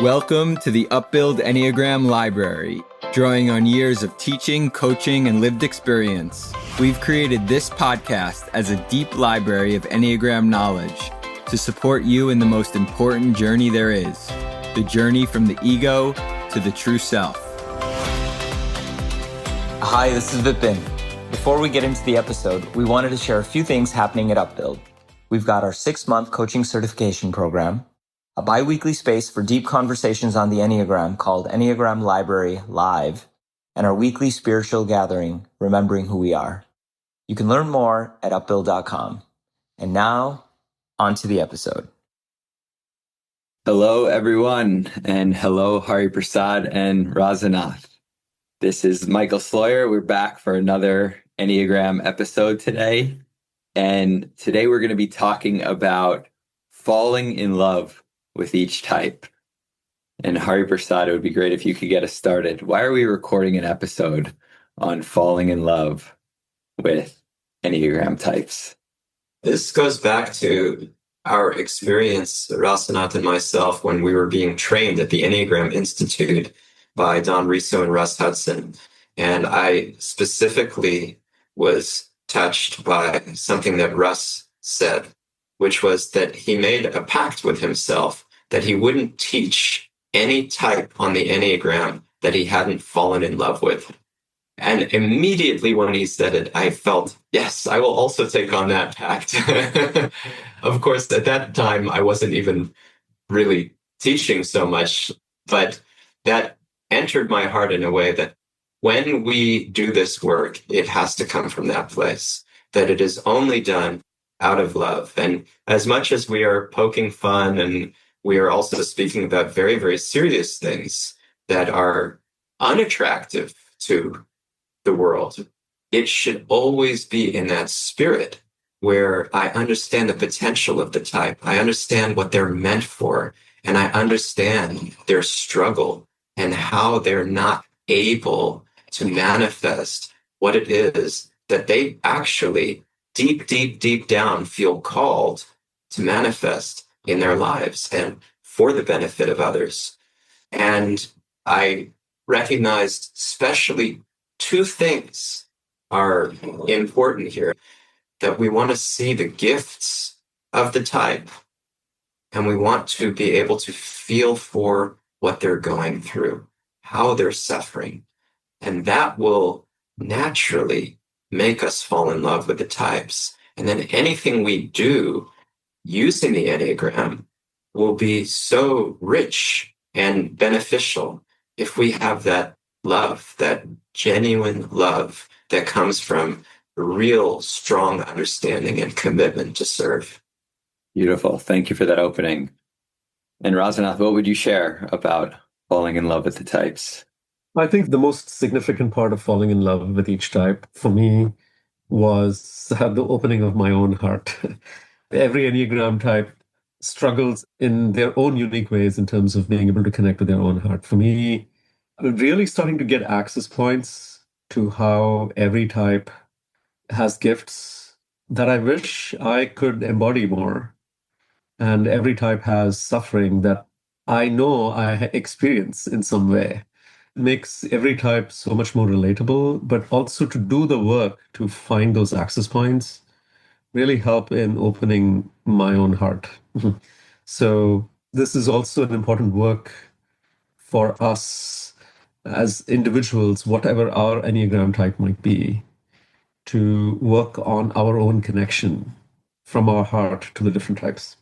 Welcome to the Upbuild Enneagram Library. Drawing on years of teaching, coaching, and lived experience, we've created this podcast as a deep library of Enneagram knowledge to support you in the most important journey there is, the journey from the ego to the true self. Hi, this is Vipin. Before we get into the episode, we wanted to share a few things happening at Upbuild. We've got our 6-month coaching certification program, a bi-weekly space for deep conversations on the Enneagram called Enneagram Library Live, and our weekly spiritual gathering, Remembering Who We Are. You can learn more at upbuild.com. And now, on to the episode. Hello, everyone, and hello, Hari Prasad and Rasanath. This is Michael Sloyer. We're back for another Enneagram episode today. And today we're going to be talking about falling in love with each type. And Hari Prasad, it would be great if you could get us started. Why are we recording an episode on falling in love with Enneagram types? This goes back to our experience, Rasanath and myself, when we were being trained at the Enneagram Institute by Don Riso and Russ Hudson. And I specifically was touched by something that Russ said, which was that he made a pact with himself that he wouldn't teach any type on the Enneagram that he hadn't fallen in love with. And immediately when he said it, I felt, yes, I will also take on that pact. Of course, at that time, I wasn't even really teaching so much, but that entered my heart in a way that when we do this work, it has to come from that place, that it is only done out of love. And as much as we are poking fun and we are also speaking about very, very serious things that are unattractive to the world, it should always be in that spirit where I understand the potential of the type. I understand what they're meant for, and I understand their struggle and how they're not able to manifest what it is that they actually deep, deep, deep down feel called to manifest in their lives and for the benefit of others. And I recognized especially two things are important here, that we want to see the gifts of the type, and we want to be able to feel for what they're going through, how they're suffering. And that will naturally make us fall in love with the types. And then anything we do using the Enneagram will be so rich and beneficial if we have that love, that genuine love that comes from real strong understanding and commitment to serve. Beautiful. Thank you for that opening. And Rasanath, what would you share about falling in love with the types? I think the most significant part of falling in love with each type for me was the opening of my own heart. Every Enneagram type struggles in their own unique ways in terms of being able to connect with their own heart. For me, really starting to get access points to how every type has gifts that I wish I could embody more. And every type has suffering that I know I experience in some way. It makes every type so much more relatable, but also to do the work to find those access points really help in opening my own heart. So this is also an important work for us as individuals, whatever our Enneagram type might be, to work on our own connection from our heart to the different types.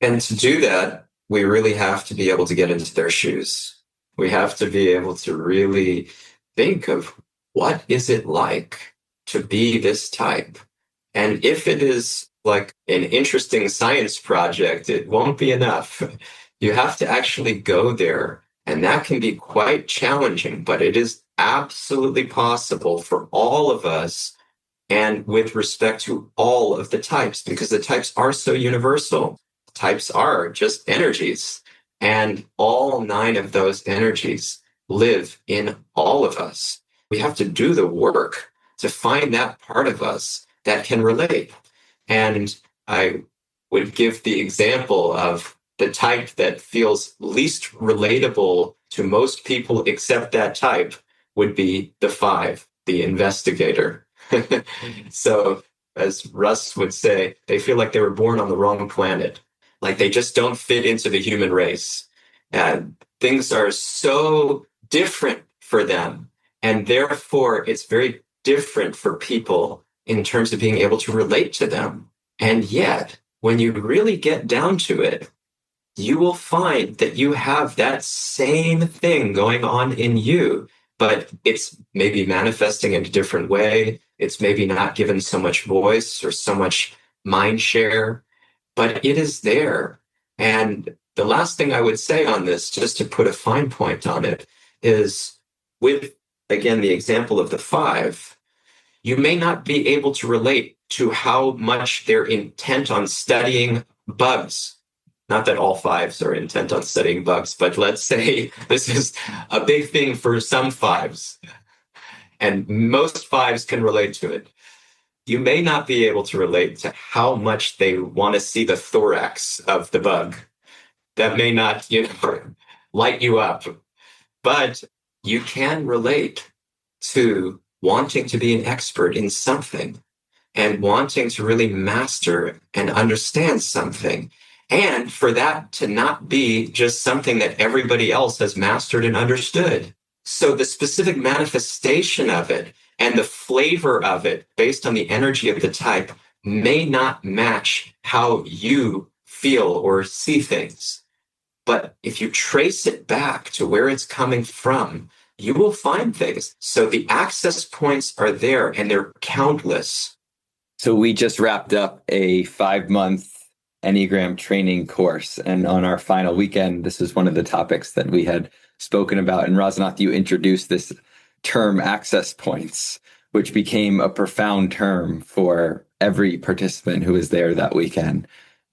And to do that, we really have to be able to get into their shoes. We have to be able to really think of what is it like to be this type. And if it is like an interesting science project, it won't be enough. You have to actually go there. And that can be quite challenging, but it is absolutely possible for all of us, and with respect to all of the types, because the types are so universal. Types are just energies, and all 9 of those energies live in all of us. We have to do the work to find that part of us that can relate. And I would give the example of the type that feels least relatable to most people except that type would be the 5, the investigator. So, as Russ would say, they feel like they were born on the wrong planet. Like they just don't fit into the human race. And things are so different for them. And therefore, it's very different for people in terms of being able to relate to them. And yet, when you really get down to it, you will find that you have that same thing going on in you, but it's maybe manifesting in a different way. It's maybe not given so much voice or so much mind share, but it is there. And the last thing I would say on this, just to put a fine point on it, is with, again, the example of the 5, you may not be able to relate to how much they're intent on studying bugs. Not that all 5s are intent on studying bugs, but let's say this is a big thing for some 5s, and most 5s can relate to it. You may not be able to relate to how much they want to see the thorax of the bug. That may not, light you up, but you can relate to wanting to be an expert in something and wanting to really master and understand something. And for that to not be just something that everybody else has mastered and understood. So the specific manifestation of it and the flavor of it based on the energy of the type may not match how you feel or see things. But if you trace it back to where it's coming from, you will find things. So the access points are there, and they're countless. So we just wrapped up a 5-month Enneagram training course. And on our final weekend, this is one of the topics that we had spoken about. And Rasanath, you introduced this term access points, which became a profound term for every participant who was there that weekend,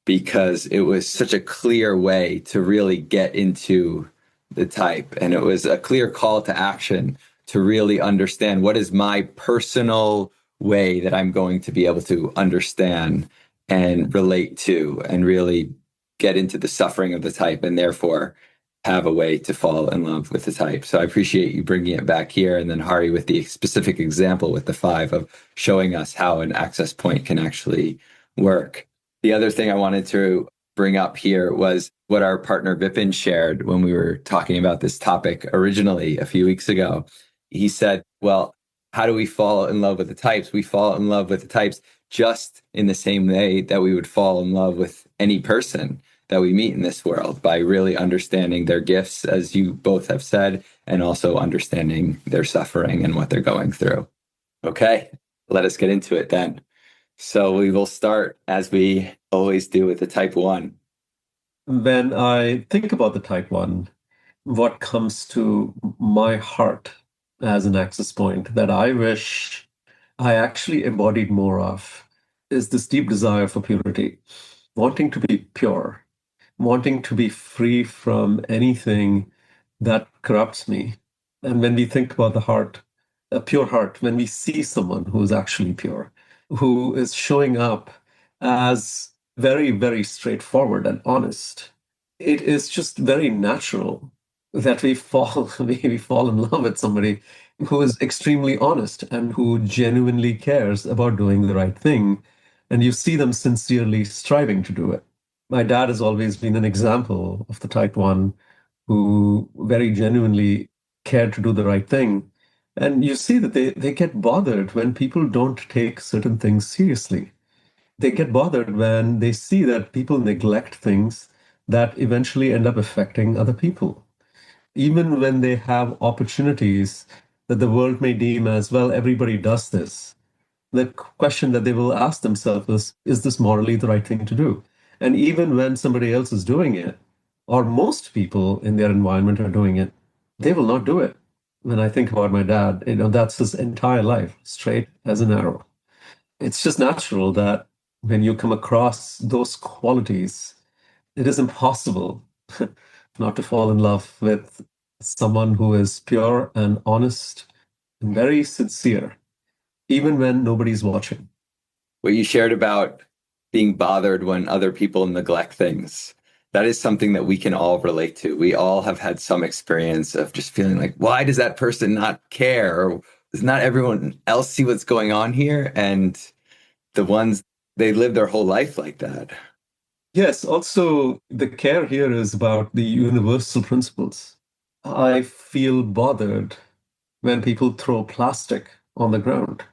because it was such a clear way to really get into the type. And it was a clear call to action to really understand what is my personal way that I'm going to be able to understand and relate to and really get into the suffering of the type, and therefore have a way to fall in love with the type. So I appreciate you bringing it back here. And then Hari with the specific example with the 5 of showing us how an access point can actually work. The other thing I wanted to bring up here was what our partner Vipin shared when we were talking about this topic originally a few weeks ago. He said, well, how do we fall in love with the types? We fall in love with the types just in the same way that we would fall in love with any person that we meet in this world, by really understanding their gifts, as you both have said, and also understanding their suffering and what they're going through. Okay, let us get into it then. So we will start, as we always do, with the type 1. When I think about the type 1, what comes to my heart as an access point that I wish I actually embodied more of is this deep desire for purity, wanting to be pure, wanting to be free from anything that corrupts me. And when we think about the heart, a pure heart, when we see someone who is actually pure, who is showing up as very, very straightforward and honest, it is just very natural that we fall in love with somebody who is extremely honest and who genuinely cares about doing the right thing. And you see them sincerely striving to do it. My dad has always been an example of the type 1 who very genuinely cared to do the right thing. And you see that they get bothered when people don't take certain things seriously. They get bothered when they see that people neglect things that eventually end up affecting other people. Even when they have opportunities that the world may deem as, well, everybody does this, the question that they will ask themselves is this morally the right thing to do? And even when somebody else is doing it, or most people in their environment are doing it, they will not do it. When I think about my dad, that's his entire life, straight as an arrow. It's just natural that when you come across those qualities, it is impossible not to fall in love with someone who is pure and honest and very sincere, even when nobody's watching. What you shared about being bothered when other people neglect things That is something that we can all relate to. We all have had some experience of just feeling like, why does that person not care? Or does not everyone else see what's going on here? And the ones, they live their whole life like that. Yes, also the care here is about the universal principles. I feel bothered when people throw plastic on the ground.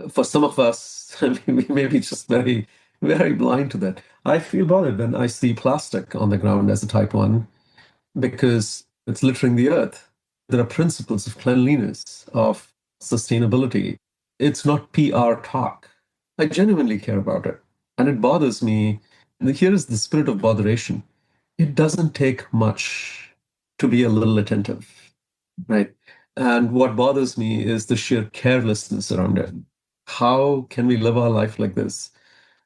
For some of us, we may be just very, very blind to that. I feel bothered when I see plastic on the ground as a type 1 because it's littering the earth. There are principles of cleanliness, of sustainability. It's not PR talk. I genuinely care about it. And it bothers me. And here is the spirit of botheration. It doesn't take much to be a little attentive, right? And what bothers me is the sheer carelessness around it. How can we live our life like this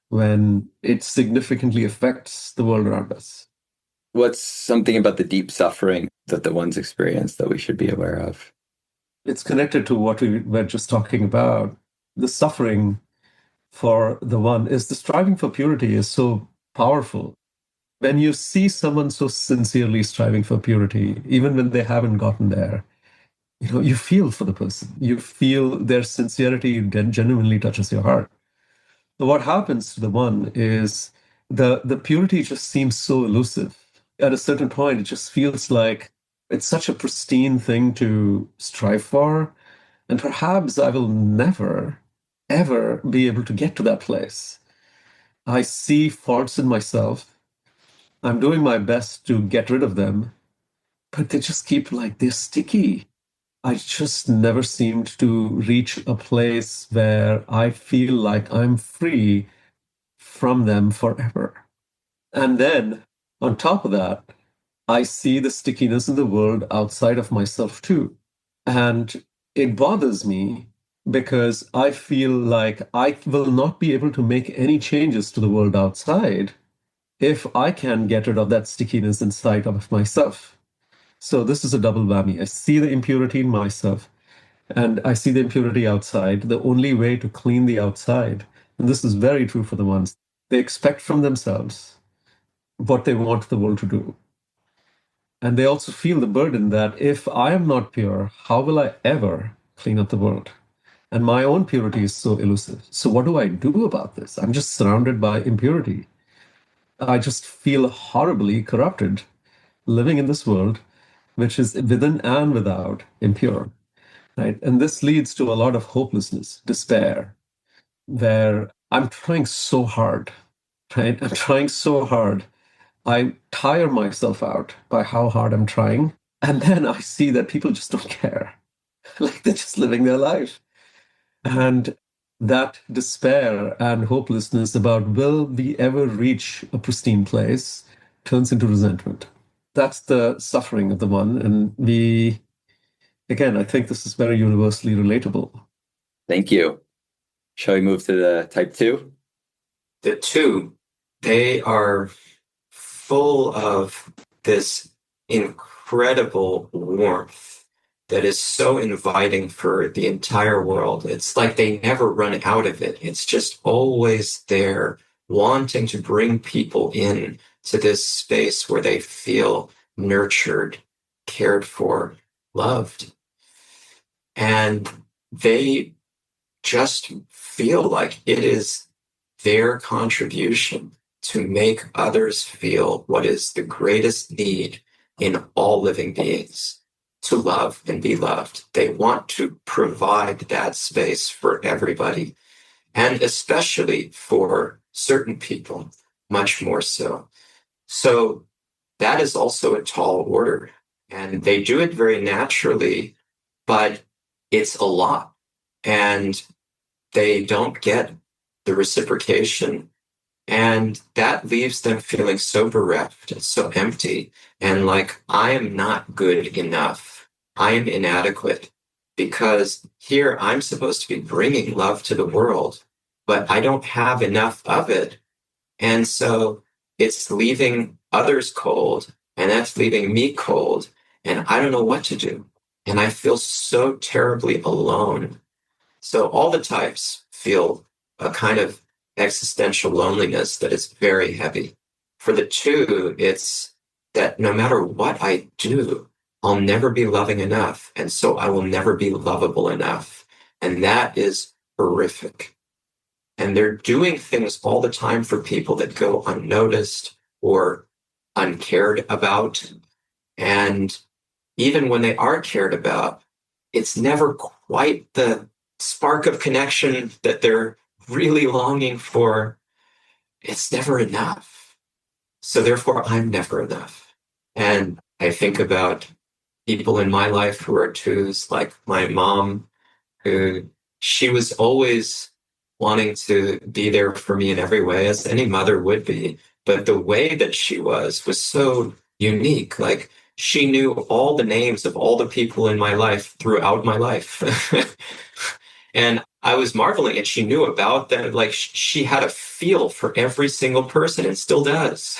when it significantly affects the world around us? What's something about the deep suffering that the ones experience that we should be aware of? It's connected to what we were just talking about. The suffering for the one is the striving for purity is so powerful. When you see someone so sincerely striving for purity, even when they haven't gotten there, you feel for the person. You feel their sincerity genuinely touches your heart. So what happens to the one is the purity just seems so elusive. At a certain point, it just feels like it's such a pristine thing to strive for. And perhaps I will never, ever be able to get to that place. I see faults in myself. I'm doing my best to get rid of them, but they just keep like they're sticky. I just never seemed to reach a place where I feel like I'm free from them forever. And then on top of that, I see the stickiness in the world outside of myself too. And it bothers me because I feel like I will not be able to make any changes to the world outside if I can get rid of that stickiness inside of myself. So this is a double whammy. I see the impurity in myself and I see the impurity outside. The only way to clean the outside, and this is very true for the ones, they expect from themselves what they want the world to do. And they also feel the burden that if I am not pure, how will I ever clean up the world? And my own purity is so elusive. So what do I do about this? I'm just surrounded by impurity. I just feel horribly corrupted living in this world, which is within and without impure. Right? And this leads to a lot of hopelessness, despair, where I'm trying so hard, right? I'm trying so hard. I tire myself out by how hard I'm trying. And then I see that people just don't care. Like they're just living their life. And that despair and hopelessness about will we ever reach a pristine place turns into resentment. That's the suffering of the one. And again, I think this is very universally relatable. Thank you. Shall we move to the type 2? The 2, they are full of this incredible warmth that is so inviting for the entire world. It's like they never run out of it. It's just always there, wanting to bring people in to this space where they feel nurtured, cared for, loved. And they just feel like it is their contribution to make others feel what is the greatest need in all living beings, to love and be loved. They want to provide that space for everybody, and especially for certain people, much more so. So that is also a tall order, and they do it very naturally, but it's a lot, and they don't get the reciprocation. And that leaves them feeling so bereft and so empty. And like, I am not good enough. I am inadequate because here I'm supposed to be bringing love to the world, but I don't have enough of it. And so it's leaving others cold, and that's leaving me cold. And I don't know what to do. And I feel so terribly alone. So all the types feel a kind of existential loneliness that is very heavy For the two, it's that no matter what I do, I'll never be loving enough. And so I will never be lovable enough. And that is horrific. And they're doing things all the time for people that go unnoticed or uncared about. And even when they are cared about, it's never quite the spark of connection that they're really longing for. It's never enough. So therefore, I'm never enough. And I think about people in my life who are twos, like my mom, who she was always wanting to be there for me in every way, as any mother would be. But the way that she was so unique. Like she knew all the names of all the people in my life throughout my life. And I was marveling, and she knew about them. Like she had a feel for every single person and still does.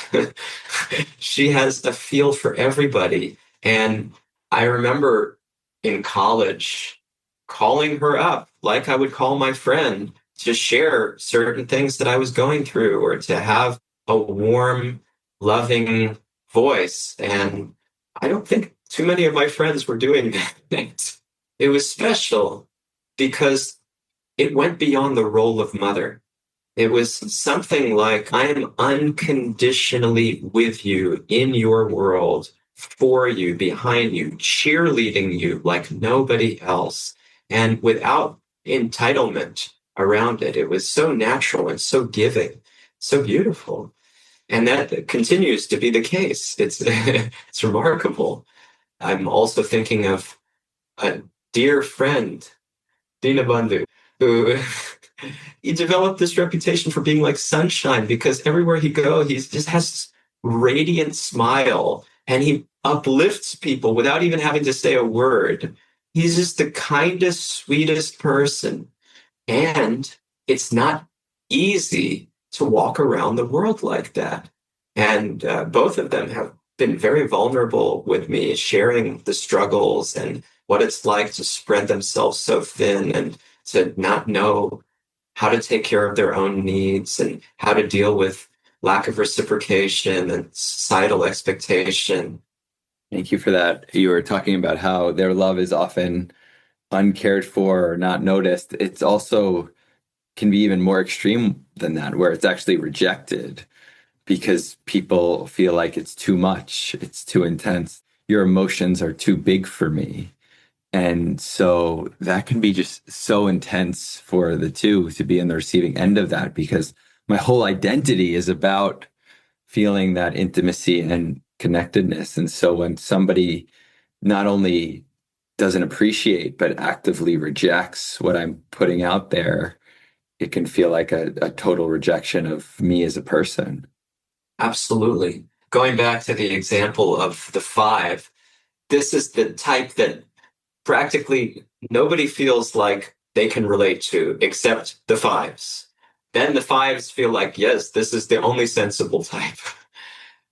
She has a feel for everybody. And I remember in college calling her up like I would call my friend to share certain things that I was going through, or to have a warm, loving voice. And I don't think too many of my friends were doing that. It was special because it went beyond the role of mother. It was something like, I am unconditionally with you in your world, for you, behind you, cheerleading you like nobody else, and without entitlement around it. It was so natural and so giving, so beautiful. And that continues to be the case. It's it's remarkable. I'm also thinking of a dear friend, Dina Bandhu, who he developed this reputation for being like sunshine, because everywhere he goes, he just has this radiant smile and he uplifts people without even having to say a word. He's just the kindest, sweetest person. And it's not easy to walk around the world like that. And both of them have been very vulnerable with me, sharing the struggles and what it's like to spread themselves so thin and to not know how to take care of their own needs and how to deal with lack of reciprocation and societal expectation. Thank you for that. You were talking about how their love is often uncared for or not noticed. It's also can be even more extreme than that, where it's actually rejected because people feel like it's too much, it's too intense. Your emotions are too big for me. And so that can be just so intense for the two to be in the receiving end of that, because my whole identity is about feeling that intimacy and connectedness. And so when somebody not only doesn't appreciate, but actively rejects what I'm putting out there, it can feel like a total rejection of me as a person. Absolutely. Going back to the example of the five, this is the type that practically nobody feels like they can relate to except the fives. Then the fives feel like, yes, this is the only sensible type.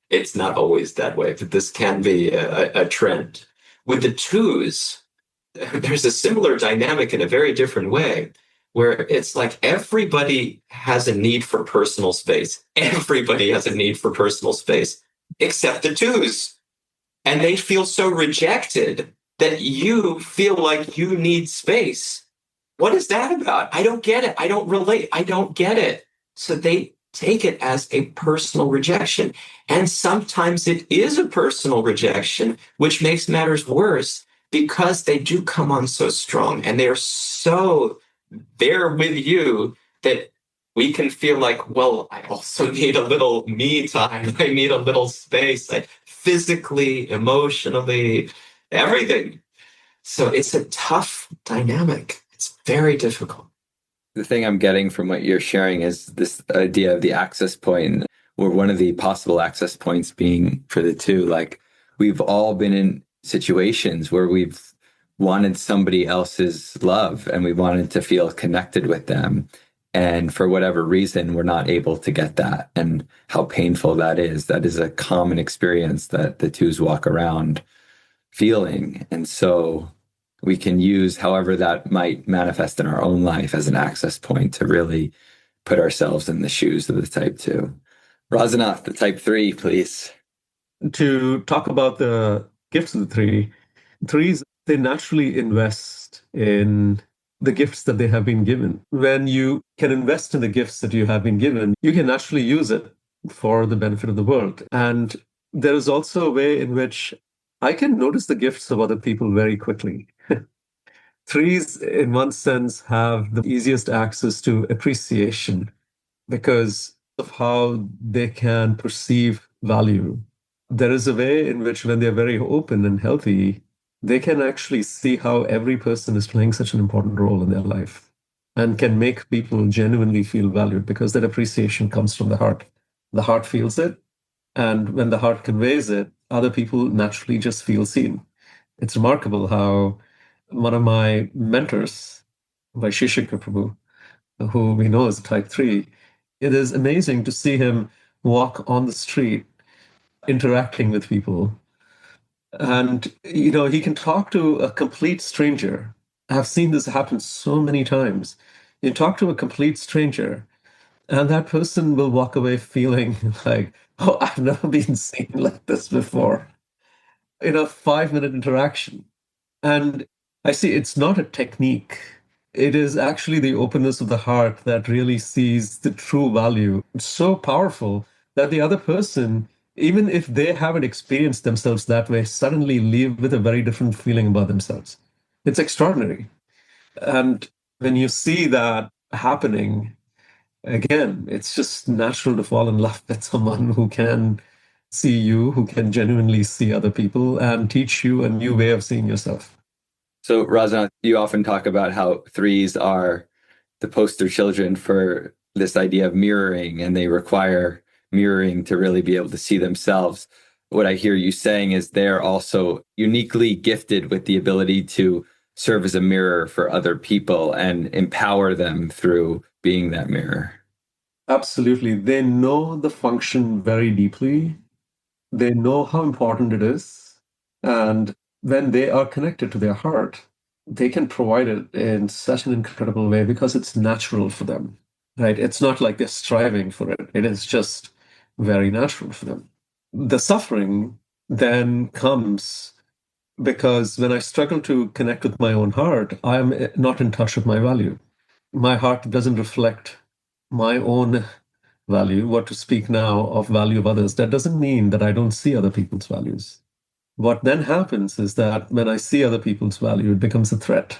It's not always that way, but this can be a trend. With the twos, there's a similar dynamic in a very different way, where it's like everybody has a need for personal space. Everybody has a need for personal space, except the twos. And they feel so rejected that you feel like you need space. What is that about? I don't get it. I don't relate. I don't get it. So they take it as a personal rejection. And sometimes it is a personal rejection, which makes matters worse because they do come on so strong and they're so there with you that we can feel like, well, I also need a little me time. I need a little space, like physically, emotionally, everything. So it's a tough dynamic. It's very difficult. The thing I'm getting from what you're sharing is this idea of the access point, or one of the possible access points being for the two. Like, we've all been in situations where we've wanted somebody else's love and we wanted to feel connected with them. And for whatever reason, we're not able to get that. And how painful that is. That is a common experience that the twos walk around feeling. And so we can use however that might manifest in our own life as an access point to really put ourselves in the shoes of the type two. Rasanath, the type 3, please. To talk about the gifts of the threes, they naturally invest in the gifts that they have been given. When you can invest in the gifts that you have been given, you can naturally use it for the benefit of the world. And there is also a way in which I can notice the gifts of other people very quickly. Threes, in one sense, have the easiest access to appreciation because of how they can perceive value. There is a way in which, when they're very open and healthy, they can actually see how every person is playing such an important role in their life and can make people genuinely feel valued because that appreciation comes from the heart. The heart feels it, and when the heart conveys it, other people naturally just feel seen. It's remarkable how one of my mentors, Vaisheshika Prabhu, who we know is a type 3, it is amazing to see him walk on the street interacting with people. And, he can talk to a complete stranger. I've seen this happen so many times. You talk to a complete stranger, and that person will walk away feeling like, oh, I've never been seen like this before in a 5-minute interaction. And I see it's not a technique. It is actually the openness of the heart that really sees the true value. It's so powerful that the other person, even if they haven't experienced themselves that way, suddenly leave with a very different feeling about themselves. It's extraordinary. And when you see that happening, again, it's just natural to fall in love with someone who can see you, who can genuinely see other people and teach you a new way of seeing yourself. So, Rasanath, you often talk about how threes are the poster children for this idea of mirroring, and they require mirroring to really be able to see themselves. What I hear you saying is they're also uniquely gifted with the ability to serve as a mirror for other people and empower them through being that mirror. Absolutely. They know the function very deeply. They know how important it is. And when they are connected to their heart, they can provide it in such an incredible way because it's natural for them, right? It's not like they're striving for it. It is just very natural for them. The suffering then comes because when I struggle to connect with my own heart, I'm not in touch with my value. My heart doesn't reflect my own value. What to speak now of value of others, that doesn't mean that I don't see other people's values. What then happens is that when I see other people's value, it becomes a threat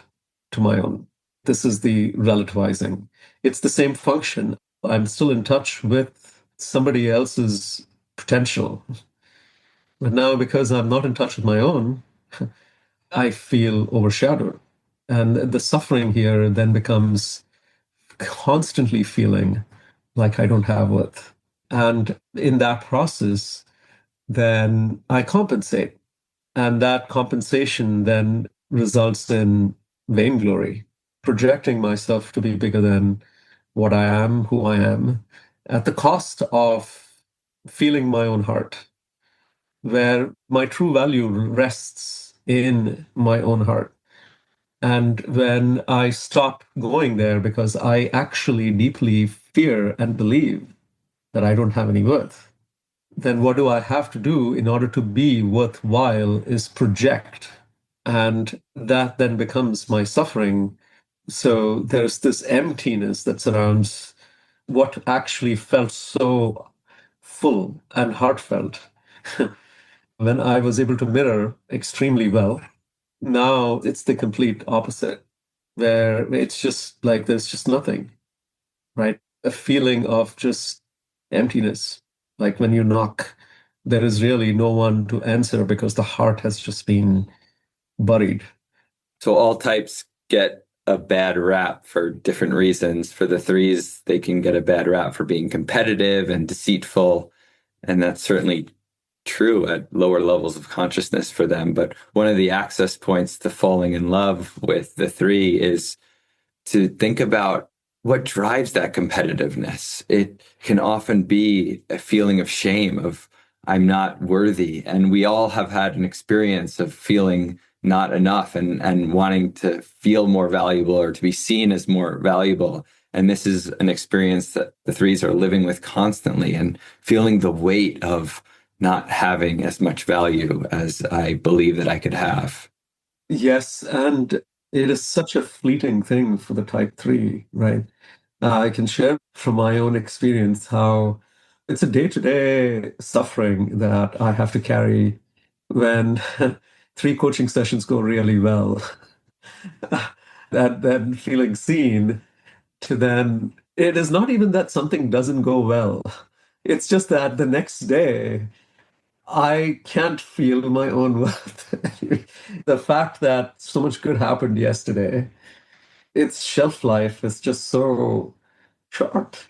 to my own. This is the relativizing. It's the same function. I'm still in touch with somebody else's potential. But now, because I'm not in touch with my own, I feel overshadowed. And the suffering here then becomes constantly feeling like I don't have worth. And in that process, then I compensate. And that compensation then results in vainglory, projecting myself to be bigger than what I am, who I am, at the cost of feeling my own heart, where my true value rests in my own heart. And when I stop going there because I actually deeply fear and believe that I don't have any worth, then what do I have to do in order to be worthwhile is project. And that then becomes my suffering. So there's this emptiness that surrounds what actually felt so full and heartfelt when I was able to mirror extremely well. Now it's the complete opposite, where it's just like there's just nothing, right? A feeling of just emptiness. Like when you knock, there is really no one to answer because the heart has just been buried. So all types get a bad rap for different reasons. For the threes, they can get a bad rap for being competitive and deceitful. And that's certainly true at lower levels of consciousness for them. But one of the access points to falling in love with the three is to think about what drives that competitiveness. It can often be a feeling of shame, of I'm not worthy. And we all have had an experience of feeling not enough and wanting to feel more valuable or to be seen as more valuable. And this is an experience that the threes are living with constantly and feeling the weight of not having as much value as I believe that I could have. Yes, and it is such a fleeting thing for the type 3, right? I can share from my own experience how it's a day-to-day suffering that I have to carry when 3 coaching sessions go really well. That then feeling seen to then it is not even that something doesn't go well. It's just that the next day I can't feel my own worth. The fact that so much good happened yesterday, its shelf life is just so short.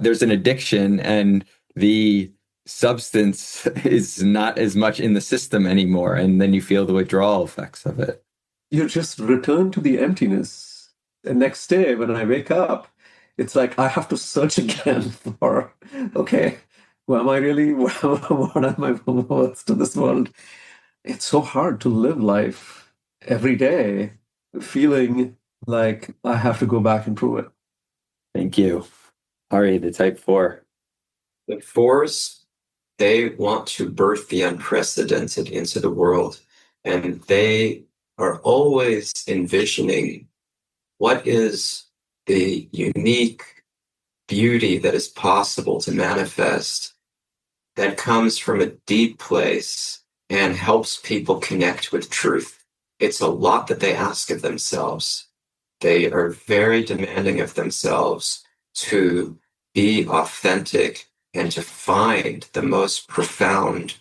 There's an addiction, and the substance is not as much in the system anymore. And then you feel the withdrawal effects of it. You just return to the emptiness. The next day, when I wake up, it's like I have to search again for, okay, who am I really? What am I worth to this world? It's so hard to live life every day feeling like I have to go back and prove it. Thank you. Ari, the type 4. The fours, they want to birth the unprecedented into the world, and they are always envisioning what is the unique beauty that is possible to manifest that comes from a deep place and helps people connect with truth. It's a lot that they ask of themselves. They are very demanding of themselves to be authentic and to find the most profound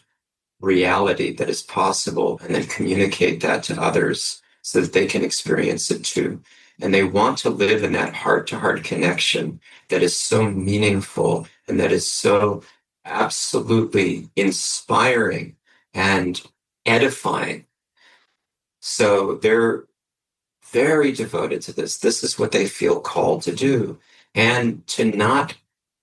reality that is possible and then communicate that to others so that they can experience it too. And they want to live in that heart-to-heart connection that is so meaningful and that is so absolutely inspiring and edifying. So they're very devoted to this. This is what they feel called to do. And to not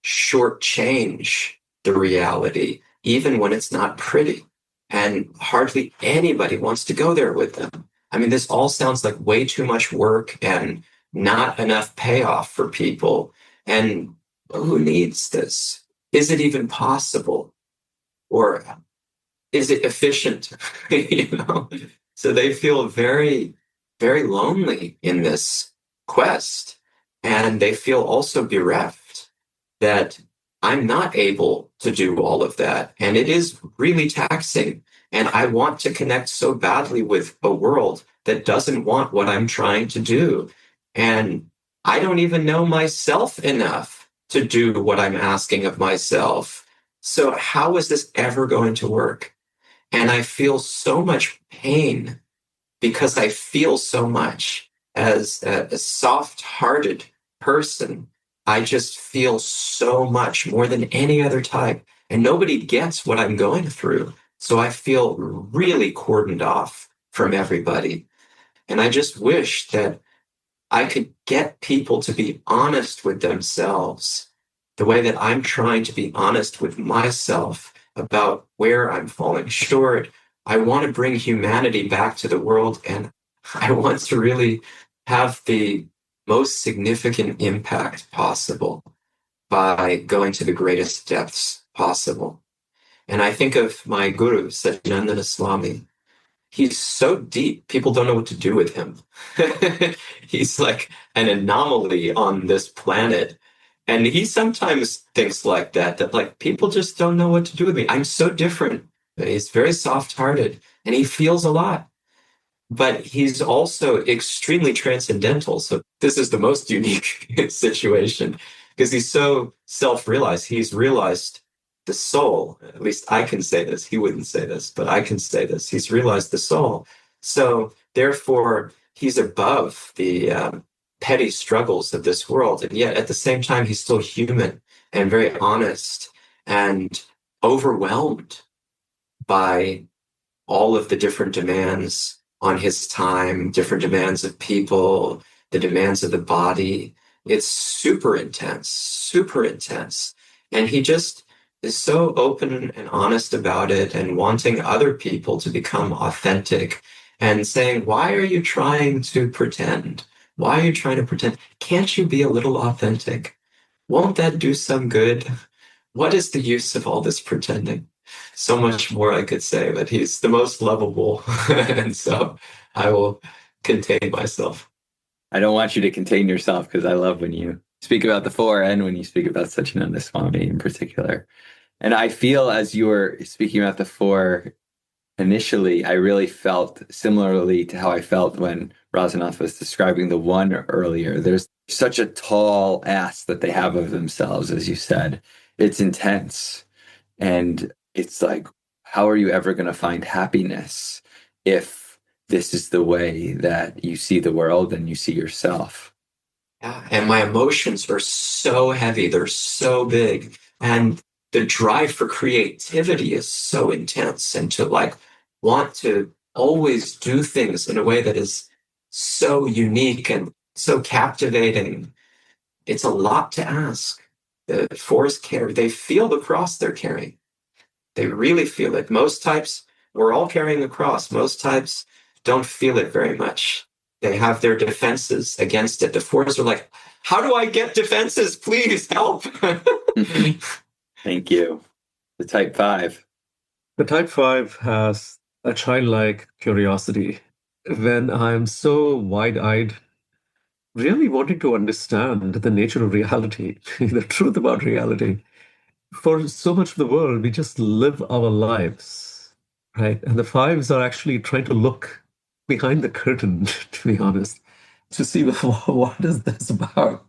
shortchange the reality, even when it's not pretty. And hardly anybody wants to go there with them. I mean, this all sounds like way too much work and not enough payoff for people. And who needs this? Is it even possible? Or is it efficient? You know? So they feel very, very lonely in this quest. And they feel also bereft that I'm not able to do all of that. And it is really taxing. And I want to connect so badly with a world that doesn't want what I'm trying to do. And I don't even know myself enough to do what I'm asking of myself. So how is this ever going to work? And I feel so much pain because I feel so much as a soft-hearted person. I just feel so much more than any other type, and nobody gets what I'm going through. So I feel really cordoned off from everybody. And I just wish that I could get people to be honest with themselves the way that I'm trying to be honest with myself about where I'm falling short. I want to bring humanity back to the world, and I want to really have the most significant impact possible by going to the greatest depths possible. And I think of my guru, Satyanandana Swami. He's so deep, people don't know what to do with him. He's like an anomaly on this planet. And he sometimes thinks like that like people just don't know what to do with me. I'm so different. He's very soft-hearted and he feels a lot. But he's also extremely transcendental. So this is the most unique situation because he's so self-realized. He's realized the soul. At least I can say this. He wouldn't say this, but I can say this. He's realized the soul. So therefore, he's above the petty struggles of this world. And yet at the same time, he's still human and very honest and overwhelmed by all of the different demands on his time, different demands of people, the demands of the body. It's super intense, super intense. And he just is so open and honest about it and wanting other people to become authentic and saying, why are you trying to pretend? Why are you trying to pretend? Can't you be a little authentic? Won't that do some good? What is the use of all this pretending? So much more I could say, but he's the most lovable. And so I will contain myself. I don't want you to contain yourself because I love when you speak about the four and when you speak about Satchidananda Swami in particular. And I feel as you were speaking about the four initially, I really felt similarly to how I felt when Rasanath was describing the one earlier. There's such a tall ask that they have of themselves, as you said. It's intense. And it's like, how are you ever going to find happiness if this is the way that you see the world and you see yourself? Yeah, and my emotions are so heavy, they're so big. And the drive for creativity is so intense, and to like want to always do things in a way that is so unique and so captivating. It's a lot to ask. The fours carry, they feel the cross they're carrying. They really feel it. Most types, we're all carrying the cross. Most types don't feel it very much. They have their defenses against it. The fours are like, how do I get defenses? Please help. Thank you. The type 5. The type 5 has a childlike curiosity. When I'm so wide-eyed, really wanting to understand the nature of reality, the truth about reality. For so much of the world, we just live our lives, right? And the fives are actually trying to look behind the curtain, to be honest, to see what is this about,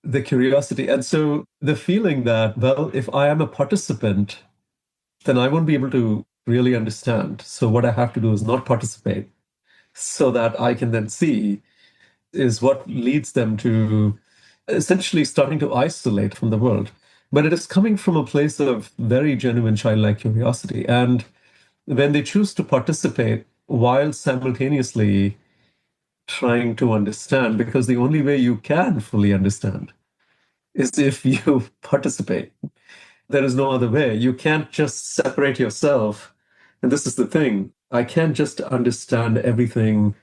the curiosity. And so the feeling that, well, if I am a participant, then I won't be able to really understand. So what I have to do is not participate so that I can then see is what leads them to essentially starting to isolate from the world. But it is coming from a place of very genuine childlike curiosity. And when they choose to participate while simultaneously trying to understand, because the only way you can fully understand is if you participate. There is no other way. You can't just separate yourself. And this is the thing. I can't just understand everything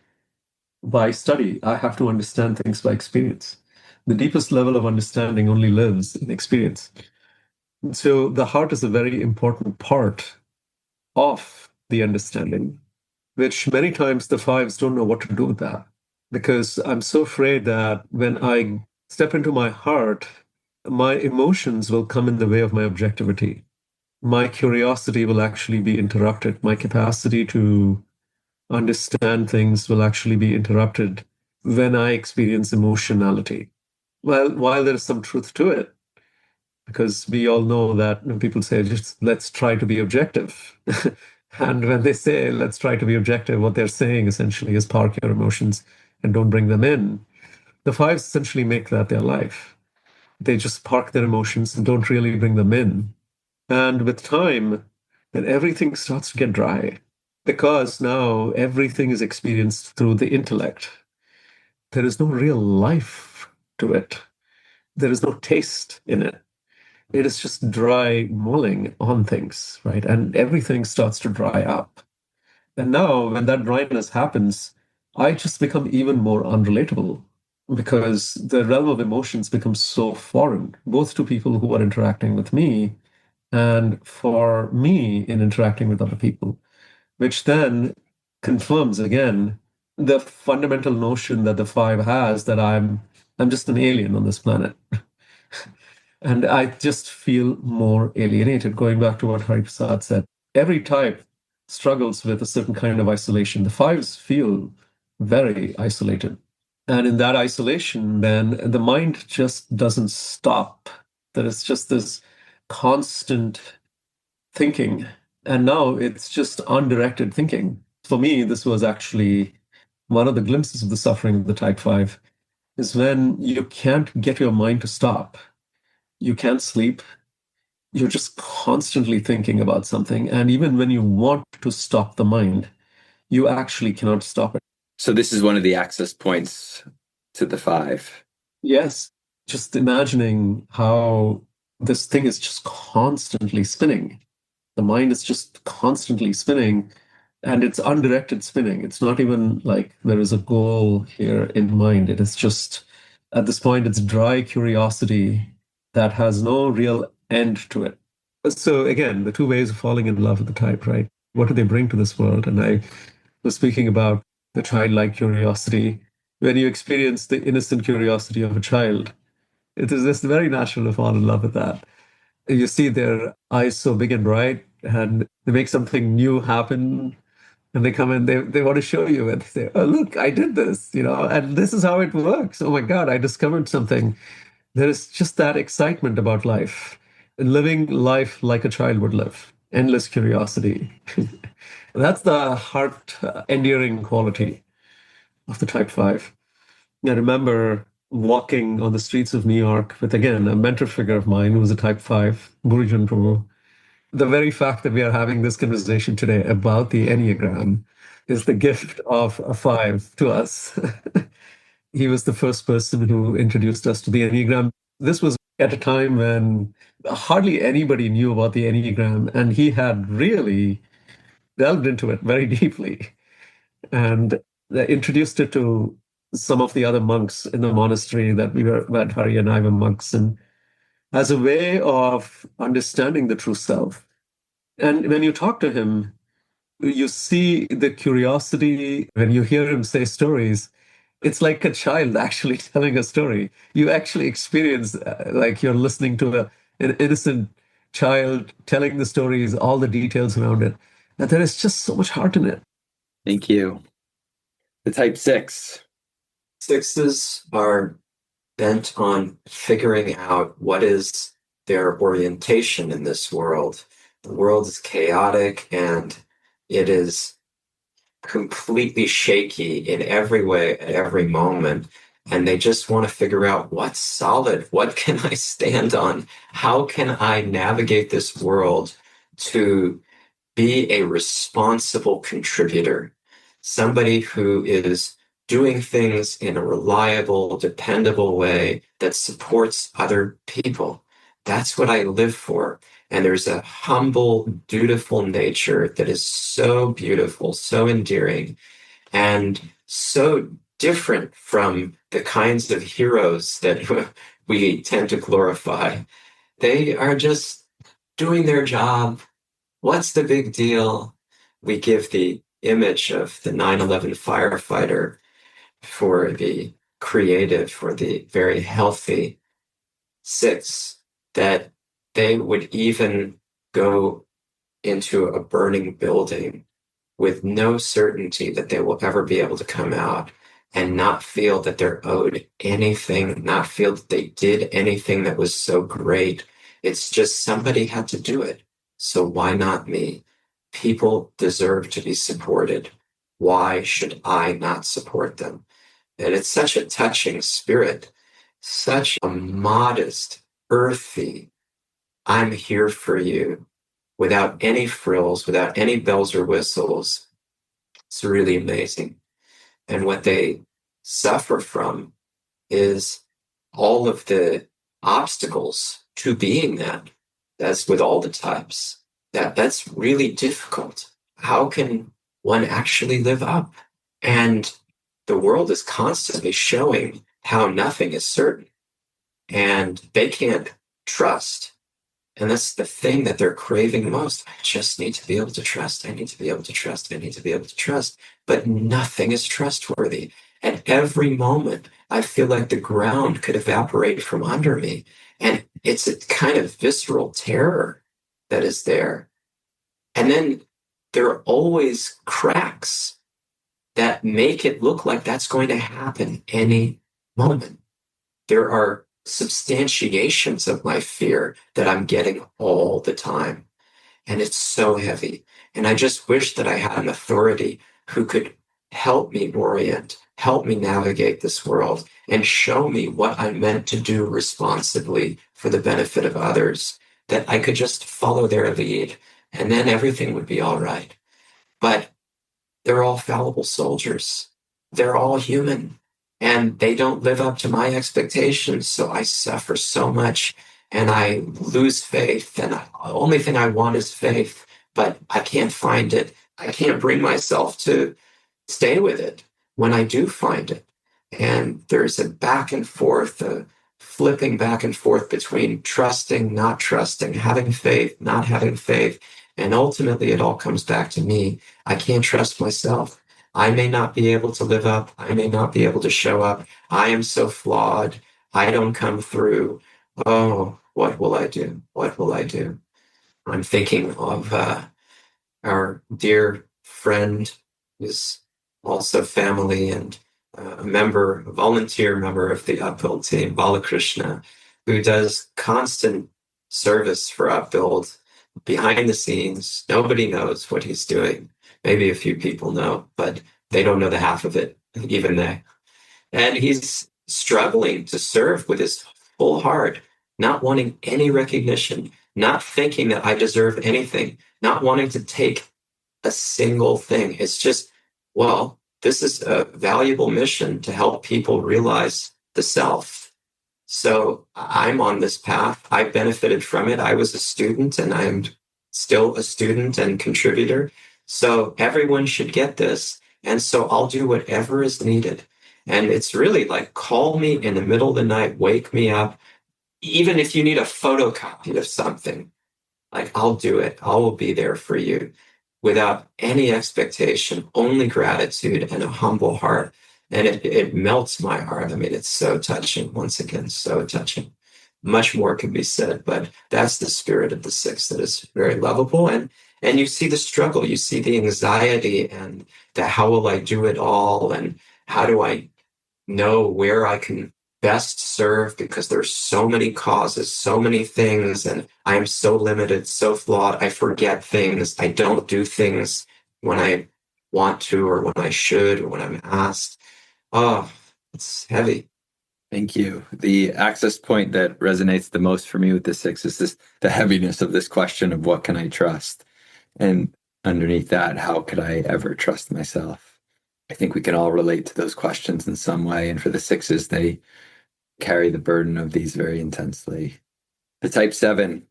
by study. I have to understand things by experience. The deepest level of understanding only lives in experience. So the heart is a very important part of the understanding, which many times the fives don't know what to do with that. Because I'm so afraid that when I step into my heart, my emotions will come in the way of my objectivity. My curiosity will actually be interrupted. My capacity to understand things will actually be interrupted when I experience emotionality. Well, while there is some truth to it, because we all know that when people say, just let's try to be objective. And when they say, let's try to be objective, what they're saying essentially is park your emotions and don't bring them in. The fives essentially make that their life. They just park their emotions and don't really bring them in. And with time, then everything starts to get dry because now everything is experienced through the intellect. There is no real life to it. There is no taste in it. It is just dry mulling on things, right? And everything starts to dry up. And now, when that dryness happens, I just become even more unrelatable because the realm of emotions becomes so foreign, both to people who are interacting with me and for me in interacting with other people, which then confirms again the fundamental notion that the five has that I'm just an alien on this planet. And I just feel more alienated. Going back to what Hari Prasad said, every type struggles with a certain kind of isolation. The fives feel very isolated. And in that isolation, then the mind just doesn't stop. There is just this constant thinking. And now it's just undirected thinking. For me, this was actually one of the glimpses of the suffering of the type 5 is when you can't get your mind to stop. You can't sleep. You're just constantly thinking about something. And even when you want to stop the mind, you actually cannot stop it. So this is one of the access points to the 5. Yes. Just imagining how this thing is just constantly spinning. The mind is just constantly spinning. And it's undirected spinning. It's not even like there is a goal here in mind. It is just, at this point, it's dry curiosity that has no real end to it. So again, the two ways of falling in love with the type, right? What do they bring to this world? And I was speaking about the childlike curiosity. When you experience the innocent curiosity of a child, it is just very natural to fall in love with that. You see their eyes so big and bright, and they make something new happen, and they come in, they want to show you and say, oh, look, I did this, and this is how it works. Oh my God, I discovered something. There is just that excitement about life, living life like a child would live, endless curiosity. That's the heart endearing quality of the type 5. I remember walking on the streets of New York with, again, a mentor figure of mine who was a type 5, Gurujan Prabhu. The very fact that we are having this conversation today about the Enneagram is the gift of a 5 to us. He was the first person who introduced us to the Enneagram. This was at a time when hardly anybody knew about the Enneagram, and he had really delved into it very deeply and introduced it to some of the other monks in the monastery that Hari and I were monks, and as a way of understanding the true self. And when you talk to him, you see the curiosity. When you hear him say stories, it's like a child actually telling a story. You actually experience like you're listening to an innocent child telling the stories, all the details around it. And there is just so much heart in it. Thank you. The type 6. Sixes are bent on figuring out what is their orientation in this world. The world is chaotic and it is completely shaky in every way at every moment. And they just want to figure out what's solid, what can I stand on? How can I navigate this world to be a responsible contributor? Somebody who is doing things in a reliable, dependable way that supports other people. That's what I live for. And there's a humble, dutiful nature that is so beautiful, so endearing, and so different from the kinds of heroes that we tend to glorify. They are just doing their job. What's the big deal? We give the image of the 9/11 firefighter for the creative, for the very healthy 6, that they would even go into a burning building with no certainty that they will ever be able to come out and not feel that they're owed anything, not feel that they did anything that was so great. It's just somebody had to do it. So why not me? People deserve to be supported. Why should I not support them? And it's such a touching spirit, such a modest, earthy, I'm here for you, without any frills, without any bells or whistles. It's really amazing. And what they suffer from is all of the obstacles to being that. That's with all the types. That's really difficult. How can one actually live up? And the world is constantly showing how nothing is certain. And they can't trust. And that's the thing that they're craving most. I just need to be able to trust. I need to be able to trust. I need to be able to trust. But nothing is trustworthy. At every moment, I feel like the ground could evaporate from under me. And it's a kind of visceral terror that is there. And then there are always cracks that make it look like that's going to happen any moment. There are substantiations of my fear that I'm getting all the time. And it's so heavy. And I just wish that I had an authority who could help me orient, help me navigate this world, and show me what I'm meant to do responsibly for the benefit of others, that I could just follow their lead, and then everything would be all right. But they're all fallible soldiers. They're all human. And they don't live up to my expectations. So I suffer so much and I lose faith. And the only thing I want is faith, but I can't find it. I can't bring myself to stay with it when I do find it. And there's a back and forth, a flipping back and forth between trusting, not trusting, having faith, not having faith. And ultimately, it all comes back to me. I can't trust myself. I may not be able to live up. I may not be able to show up. I am so flawed. I don't come through. Oh, what will I do? What will I do? I'm thinking of our dear friend is also family and a volunteer member of the Upbuild team, Balakrishna, who does constant service for Upbuild behind the scenes. Nobody knows what he's doing. Maybe a few people know, but they don't know the half of it, even they. And he's struggling to serve with his full heart, not wanting any recognition, not thinking that I deserve anything, not wanting to take a single thing. It's just, well, this is a valuable mission to help people realize the self. So I'm on this path. I benefited from it. I was a student and I'm still a student and contributor. So everyone should get this. And so I'll do whatever is needed. And it's really like, call me in the middle of the night, wake me up. Even if you need a photocopy of something, like I'll do it. I will be there for you without any expectation, only gratitude and a humble heart. And it melts my heart. I mean, it's so touching. Once again, so touching. Much more can be said, but that's the spirit of the six that is very lovable. And you see the struggle, you see the anxiety and the how will I do it all? And how do I know where I can best serve, because there's so many causes, so many things, and I am so limited, so flawed. I forget things. I don't do things when I want to or when I should or when I'm asked. Oh, it's heavy. Thank you. The access point that resonates the most for me with the six is the heaviness of this question of what can I trust? And underneath that, how could I ever trust myself? I think we can all relate to those questions in some way. And for the sixes, they carry the burden of these very intensely. The type 7.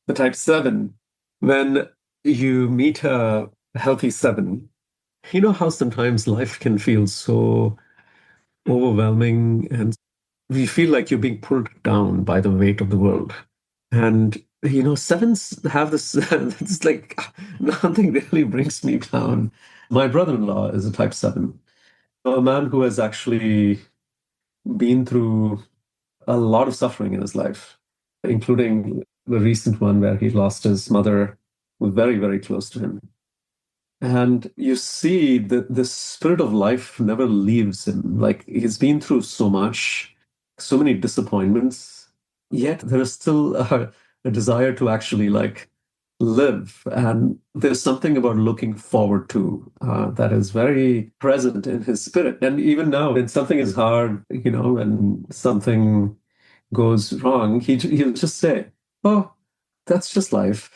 The type 7, when you meet a healthy 7, you know how sometimes life can feel so overwhelming and you feel like you're being pulled down by the weight of the world. And, sevens have this, it's like nothing really brings me down. My brother-in-law is a type 7, a man who has actually been through a lot of suffering in his life, including the recent one where he lost his mother, who was very, very close to him. And you see that the spirit of life never leaves him. Like he's been through so much, so many disappointments, yet there is still a desire to actually like live. And there's something about looking forward to that is very present in his spirit. And even now, when something is hard, when something goes wrong, he'll just say, "Oh, that's just life,"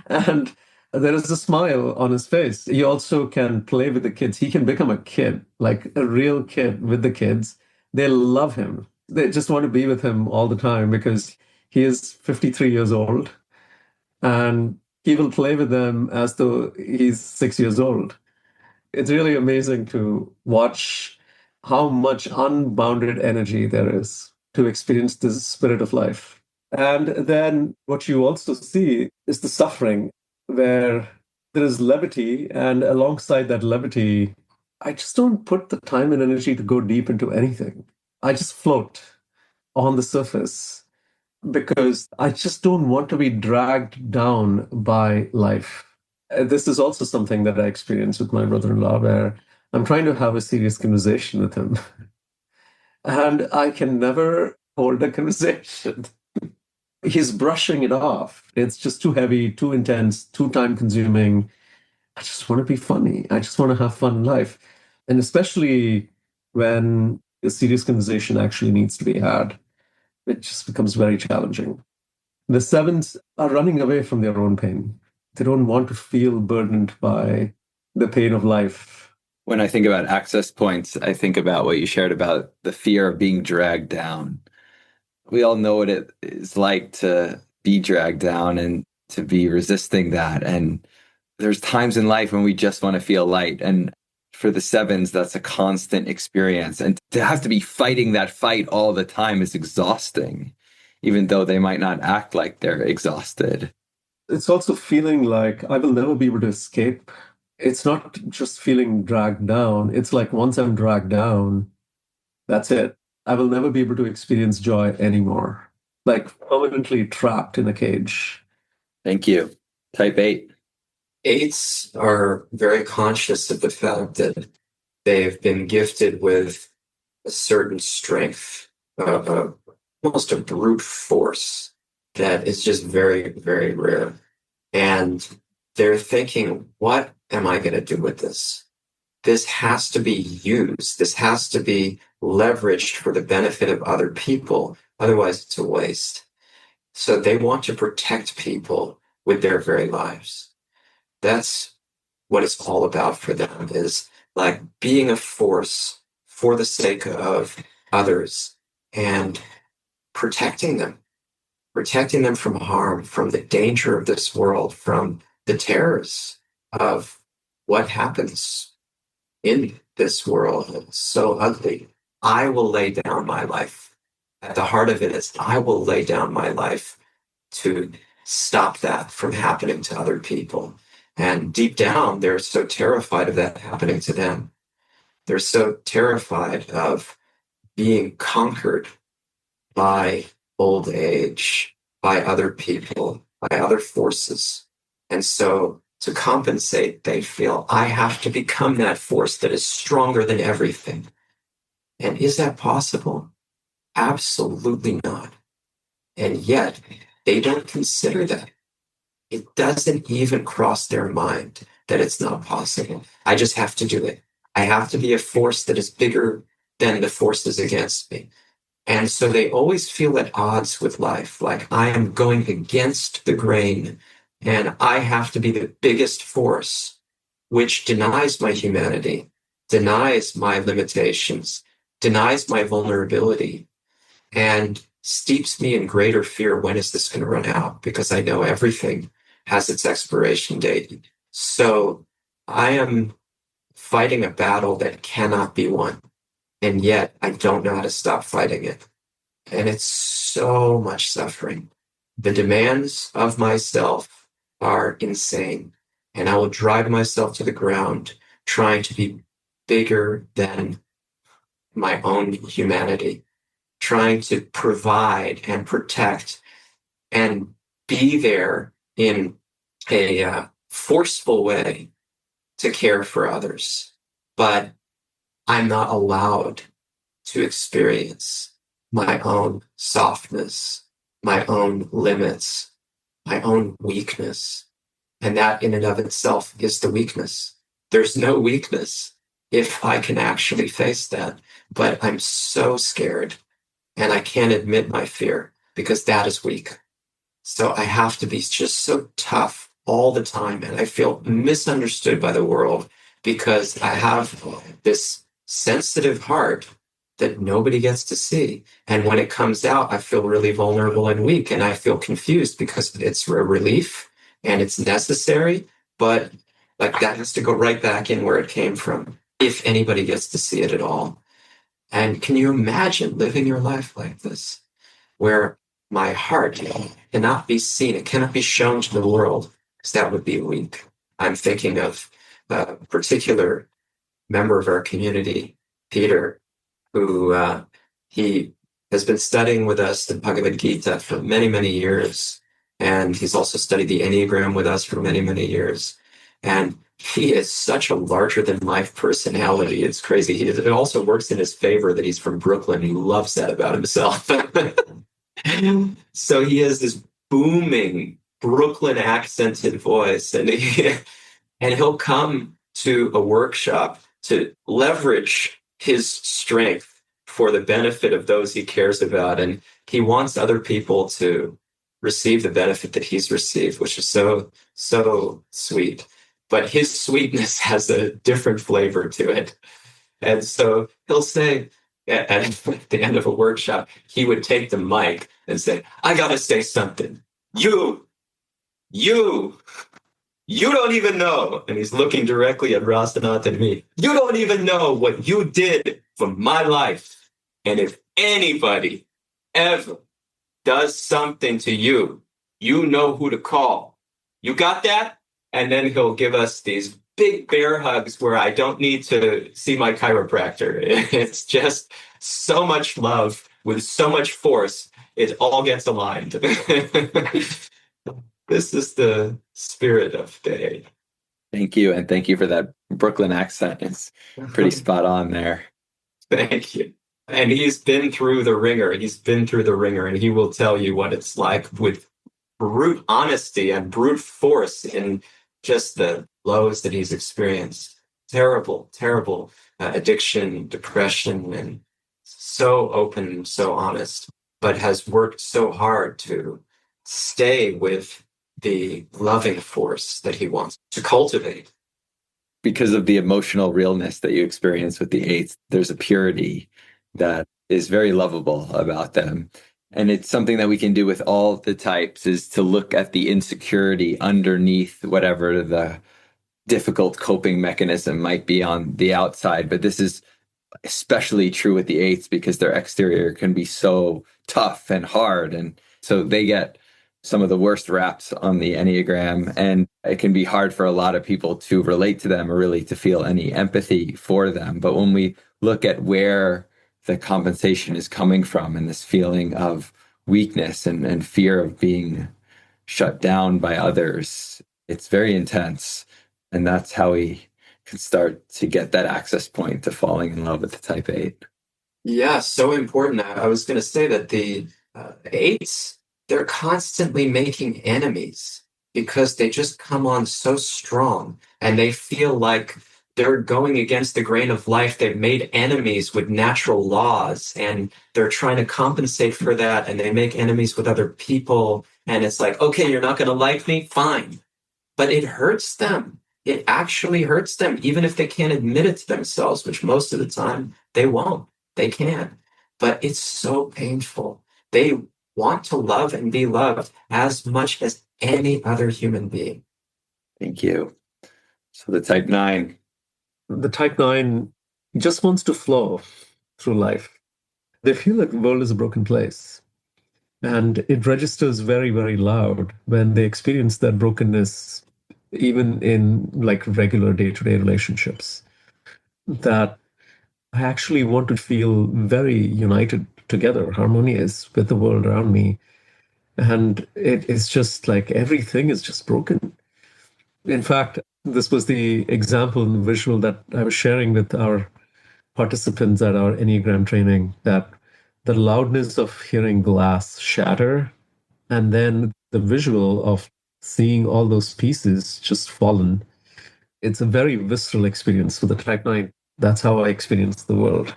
and there is a smile on his face. He also can play with the kids. He can become a kid, like a real kid with the kids. They love him. They just want to be with him all the time because he is 53 years old and he will play with them as though he's 6 years old. It's really amazing to watch how much unbounded energy there is to experience the spirit of life. And then what you also see is the suffering, where there is levity, and alongside that levity, I just don't put the time and energy to go deep into anything. I just float on the surface because I just don't want to be dragged down by life. This is also something that I experienced with my brother-in-law, where I'm trying to have a serious conversation with him, and I can never hold a conversation. He's brushing it off. It's just too heavy, too intense, too time consuming. I just want to be funny. I just want to have fun in life. And especially when a serious conversation actually needs to be had, it just becomes very challenging. The sevens are running away from their own pain. They don't want to feel burdened by the pain of life. When I think about access points, I think about what you shared about the fear of being dragged down. We all know what it is like to be dragged down and to be resisting that. And there's times in life when we just want to feel light. And for the sevens, that's a constant experience. And to have to be fighting that fight all the time is exhausting, even though they might not act like they're exhausted. It's also feeling like I will never be able to escape. It's not just feeling dragged down. It's like once I'm dragged down, that's it. I will never be able to experience joy anymore. Like permanently trapped in a cage. Thank you. Type 8. Eights are very conscious of the fact that they've been gifted with a certain strength, almost a brute force that is just very, very rare. And they're thinking, what am I going to do with this? This has to be used. This has to be leveraged for the benefit of other people. Otherwise, it's a waste. So they want to protect people with their very lives. That's what it's all about for them, is like being a force for the sake of others and protecting them from harm, from the danger of this world, from the terrors of what happens in this world. It's so ugly. I will lay down my life. At the heart of it is, I will lay down my life to stop that from happening to other people. And deep down, they're so terrified of that happening to them. They're so terrified of being conquered by old age, by other people, by other forces. And so to compensate, they feel, I have to become that force that is stronger than everything. And is that possible? Absolutely not. And yet, they don't consider that. It doesn't even cross their mind that it's not possible. I just have to do it. I have to be a force that is bigger than the forces against me. And so they always feel at odds with life, like I am going against the grain and I have to be the biggest force, which denies my humanity, denies my limitations, denies my vulnerability, and steeps me in greater fear. When is this going to run out? Because I know everything has its expiration date. So I am fighting a battle that cannot be won. And yet I don't know how to stop fighting it. And it's so much suffering. The demands of myself are insane. And I will drive myself to the ground trying to be bigger than my own humanity, trying to provide and protect and be there in a forceful way to care for others. But I'm not allowed to experience my own softness, my own limits, my own weakness. And that in and of itself is the weakness. There's no weakness if I can actually face that. But I'm so scared and I can't admit my fear because that is weak. So I have to be just so tough all the time. And I feel misunderstood by the world because I have this sensitive heart that nobody gets to see. And when it comes out, I feel really vulnerable and weak. And I feel confused because it's a relief and it's necessary. But like that has to go right back in where it came from, if anybody gets to see it at all. And can you imagine living your life like this, where my heart cannot be seen, it cannot be shown to the world, because that would be weak. I'm thinking of a particular member of our community, Peter, who he has been studying with us the Bhagavad Gita for many, many years. And he's also studied the Enneagram with us for many, many years. And he is such a larger than life personality. It's crazy. It also works in his favor that he's from Brooklyn. He loves that about himself. So he has this booming Brooklyn accented voice, and he'll come to a workshop to leverage his strength for the benefit of those he cares about. And he wants other people to receive the benefit that he's received, which is so, so sweet. But his sweetness has a different flavor to it. And so he'll say, at the end of a workshop, he would take the mic and say, I got to say something. You. You don't even know. And he's looking directly at Rasanath and me. You don't even know what you did for my life. And if anybody ever does something to you, you know who to call. You got that? And then he'll give us these big bear hugs where I don't need to see my chiropractor. It's just so much love with so much force. It all gets aligned. This is the spirit of day. Thank you. And thank you for that Brooklyn accent. It's pretty spot on there. Thank you. And he's been through the ringer. He's been through the ringer, and he will tell you what it's like with brute honesty and brute force in just the lows that he's experienced. Terrible, terrible addiction, depression, and so open, so honest, but has worked so hard to stay with the loving force that he wants to cultivate. Because of the emotional realness that you experience with the eights, there's a purity that is very lovable about them. And it's something that we can do with all the types, is to look at the insecurity underneath whatever the difficult coping mechanism might be on the outside. But this is especially true with the eights because their exterior can be so tough and hard. And so they get some of the worst raps on the Enneagram. And it can be hard for a lot of people to relate to them or really to feel any empathy for them. But when we look at where the compensation is coming from and this feeling of weakness and fear of being shut down by others, it's very intense. And that's how we can start to get that access point to falling in love with the type 8. Yeah, so important. I was going to say that the eights, they're constantly making enemies because they just come on so strong and they feel like they're going against the grain of life. They've made enemies with natural laws and they're trying to compensate for that. And they make enemies with other people. And it's like, okay, you're not going to like me? Fine. But it hurts them. It actually hurts them, even if they can't admit it to themselves, which most of the time they won't. They can't. But it's so painful. They want to love and be loved as much as any other human being. Thank you. So the type 9. The type 9 just wants to flow through life. They feel like the world is a broken place. And it registers very, very loud when they experience that brokenness, even in like regular day-to-day relationships, that I actually want to feel very united together, harmonious with the world around me. And it is just like everything is just broken. In fact, this was the example and visual that I was sharing with our participants at our Enneagram training, that the loudness of hearing glass shatter and then the visual of seeing all those pieces just fallen. It's a very visceral experience for the type 9. That's how I experience the world.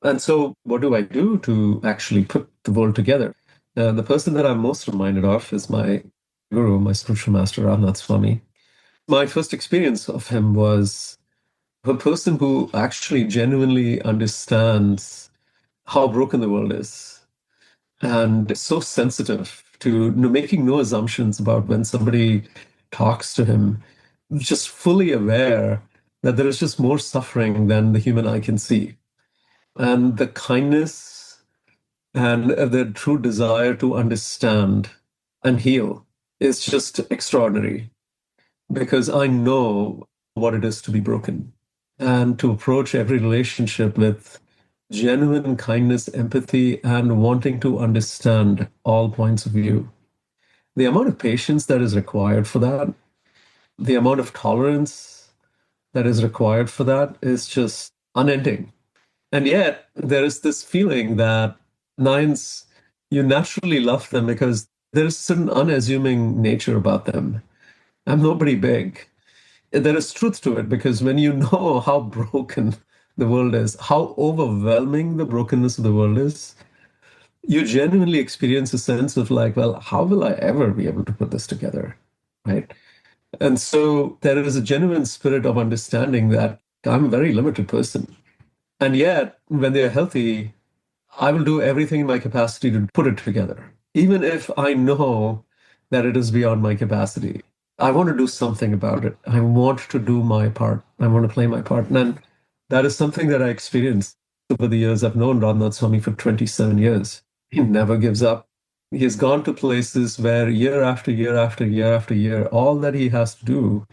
And so what do I do to actually put the world together? The person that I'm most reminded of is my guru, my spiritual master, Rasanath Swami. My first experience of him was a person who actually genuinely understands how broken the world is and is so sensitive to making no assumptions about when somebody talks to him, just fully aware that there is just more suffering than the human eye can see. And the kindness and the true desire to understand and heal is just extraordinary, because I know what it is to be broken and to approach every relationship with genuine kindness, empathy, and wanting to understand all points of view. The amount of patience that is required for that, the amount of tolerance that is required for that is just unending. And yet, there is this feeling that nines, you naturally love them because there is a certain unassuming nature about them. I'm nobody big. There is truth to it, because when you know how broken the world is, how overwhelming the brokenness of the world is, you genuinely experience a sense of like, well, how will I ever be able to put this together? Right? And so there is a genuine spirit of understanding that I'm a very limited person. And yet, when they're healthy, I will do everything in my capacity to put it together, even if I know that it is beyond my capacity. I want to do something about it. I want to do my part. I want to play my part. And then that is something that I experienced over the years. I've known Radhanath Swami for 27 years. He never gives up. He has gone to places where year after year after year after year, all that he has to do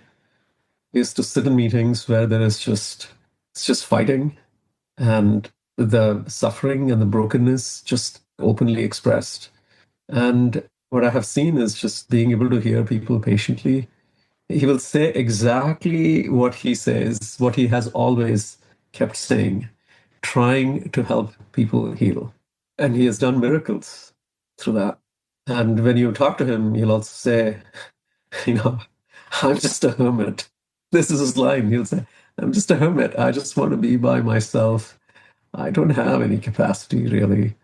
is to sit in meetings where there is it's just fighting and the suffering and the brokenness just openly expressed. And what I have seen is just being able to hear people patiently. He will say exactly what he says, what he has always kept saying, trying to help people heal. And he has done miracles through that. And when you talk to him, he'll also say, you know, I'm just a hermit. This is his line. He'll say, I'm just a hermit. I just want to be by myself. I don't have any capacity, really.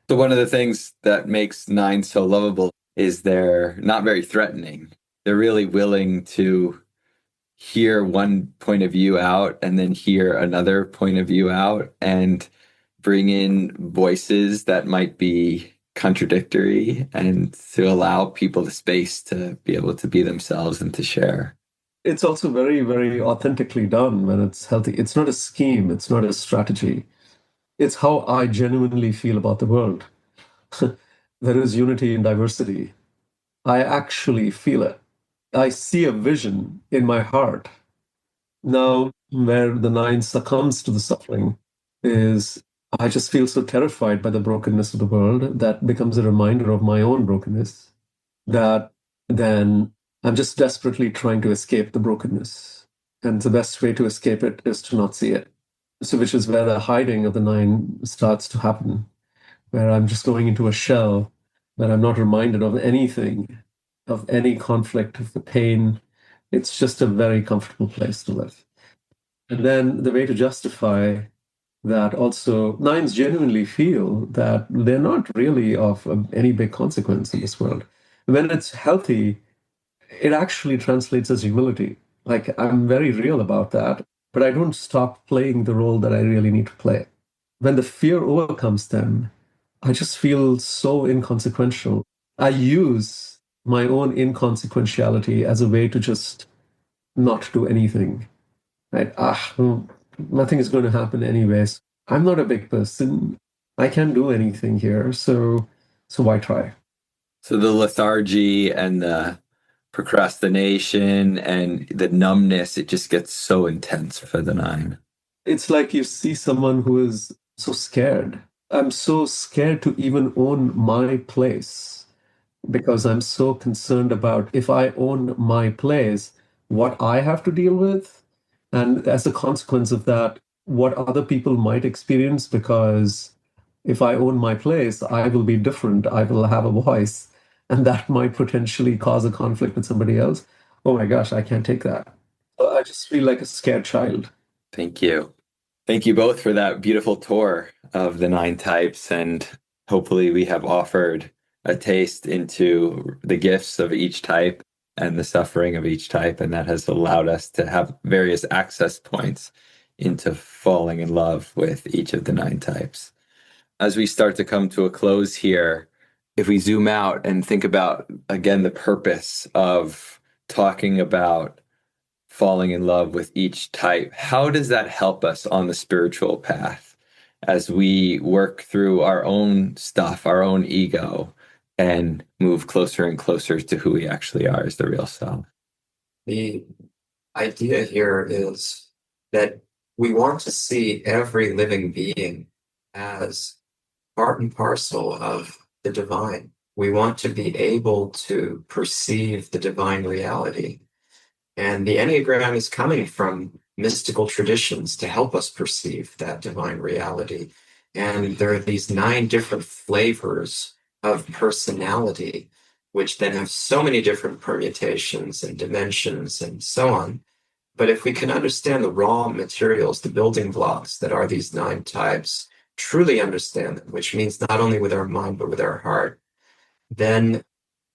So one of the things that makes nine so lovable is they're not very threatening. They're really willing to hear one point of view out and then hear another point of view out and bring in voices that might be contradictory and to allow people the space to be able to be themselves and to share. It's also very, very authentically done when it's healthy. It's not a scheme, it's not a strategy. It's how I genuinely feel about the world. There is unity in diversity. I actually feel it. I see a vision in my heart. Now, where the nine succumbs to the suffering is I just feel so terrified by the brokenness of the world that becomes a reminder of my own brokenness, that then I'm just desperately trying to escape the brokenness. And the best way to escape it is to not see it. So, which is where the hiding of the nine starts to happen, where I'm just going into a shell, where I'm not reminded of anything, of any conflict, of the pain. It's just a very comfortable place to live. And then the way to justify that also, nines genuinely feel that they're not really of any big consequence in this world. When it's healthy, it actually translates as humility. Like, I'm very real about that, but I don't stop playing the role that I really need to play. When the fear overcomes them, I just feel so inconsequential. I use my own inconsequentiality as a way to just not do anything. Right? Nothing is going to happen anyways. I'm not a big person. I can't do anything here, so why try? So the lethargy and the procrastination and the numbness, it just gets so intense for the nine. It's like you see someone who is so scared. I'm so scared to even own my place because I'm so concerned about if I own my place, what I have to deal with. And as a consequence of that, what other people might experience, because if I own my place, I will be different. I will have a voice, and that might potentially cause a conflict with somebody else. Oh my gosh, I can't take that. I just feel like a scared child. Thank you. Thank you both for that beautiful tour of the nine types. And hopefully we have offered a taste into the gifts of each type and the suffering of each type. And that has allowed us to have various access points into falling in love with each of the nine types. As we start to come to a close here, if we zoom out and think about, again, the purpose of talking about falling in love with each type, how does that help us on the spiritual path as we work through our own stuff, our own ego, and move closer and closer to who we actually are as the real self? The idea here is that we want to see every living being as part and parcel of the divine. We want to be able to perceive the divine reality. And the Enneagram is coming from mystical traditions to help us perceive that divine reality. And there are these 9 different flavors of personality, which then have so many different permutations and dimensions and so on. But if we can understand the raw materials, the building blocks that are these 9 types, truly understand them, which means not only with our mind, but with our heart, then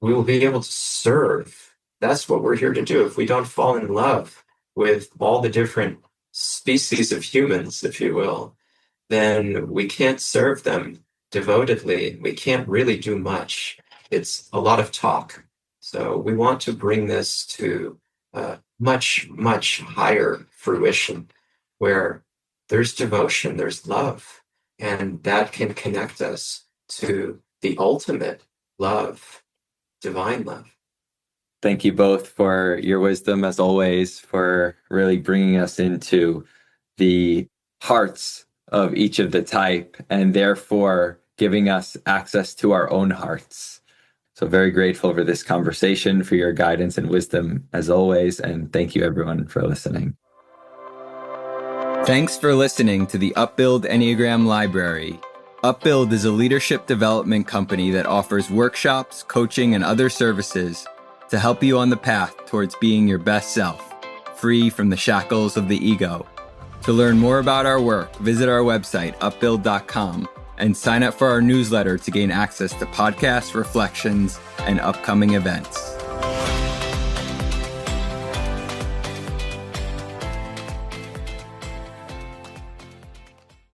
we will be able to serve. That's what we're here to do. If we don't fall in love with all the different species of humans, if you will, then we can't serve them devotedly. We can't really do much. It's a lot of talk. So we want to bring this to much, much higher fruition where there's devotion, there's love, and that can connect us to the ultimate love, divine love. Thank you both for your wisdom, as always, for really bringing us into the hearts of each of the type and therefore giving us access to our own hearts. So very grateful for this conversation, for your guidance and wisdom as always. And thank you everyone for listening. Thanks for listening to the Upbuild Enneagram Library. Upbuild is a leadership development company that offers workshops, coaching, and other services to help you on the path towards being your best self, free from the shackles of the ego. To learn more about our work, visit our website, upbuild.com, and sign up for our newsletter to gain access to podcasts, reflections, and upcoming events.